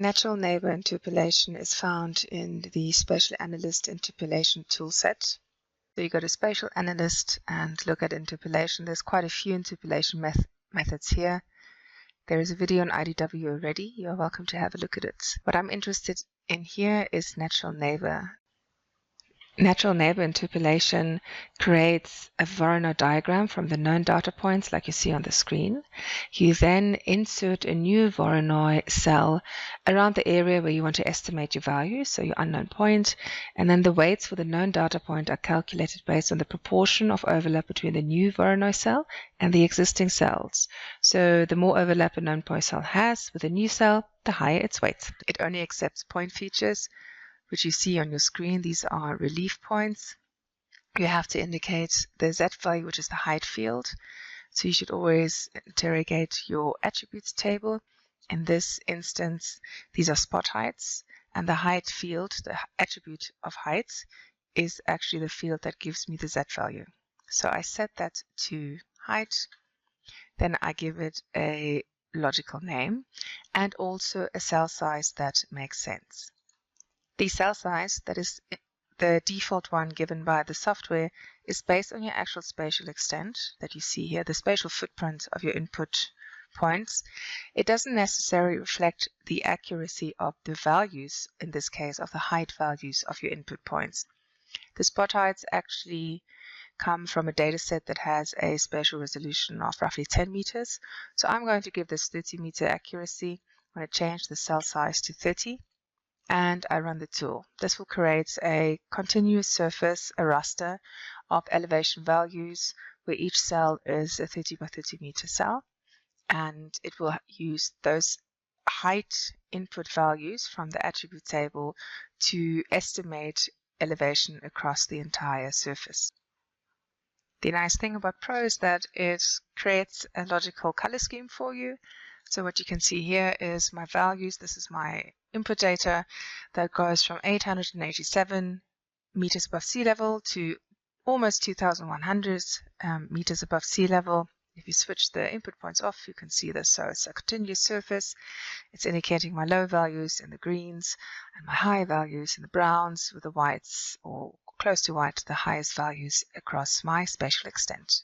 Natural neighbor interpolation is found in the Spatial Analyst interpolation toolset. So you go to Spatial Analyst and look at interpolation. There's quite a few interpolation methods here. There is a video on IDW already. You're welcome to have a look at it. What I'm interested in here is natural neighbor. Natural neighbor interpolation creates a Voronoi diagram from the known data points like you see on the screen. You then insert a new Voronoi cell around the area where you want to estimate your value, so your unknown point, and then the weights for the known data point are calculated based on the proportion of overlap between the new Voronoi cell and the existing cells. So the more overlap a known point cell has with a new cell, the higher its weight. It only accepts point features, which you see on your screen. These are relief points. You have to indicate the Z value, which is the height field. So you should always interrogate your attributes table. In this instance, these are spot heights, and the height field, the attribute of height, is actually the field that gives me the Z value. So I set that to height, then I give it a logical name and also a cell size that makes sense. The cell size, that is the default one given by the software, is based on your actual spatial extent that you see here, the spatial footprint of your input points. It doesn't necessarily reflect the accuracy of the values, in this case of the height values of your input points. The spot heights actually come from a data set that has a spatial resolution of roughly 10 meters. So I'm going to give this 30 meter accuracy. I'm going to change the cell size to 30. And I run the tool. This will create a continuous surface, a raster of elevation values where each cell is a 30 by 30 meter cell, and it will use those height input values from the attribute table to estimate elevation across the entire surface. The nice thing about Pro is that it creates a logical color scheme for you. So what you can see here is my values. This is my input data that goes from 887 meters above sea level to almost 2,100 meters above sea level. If you switch the input points off, you can see this. So it's a continuous surface. It's indicating my low values in the greens and my high values in the browns, with the whites, or close to white, the highest values across my spatial extent.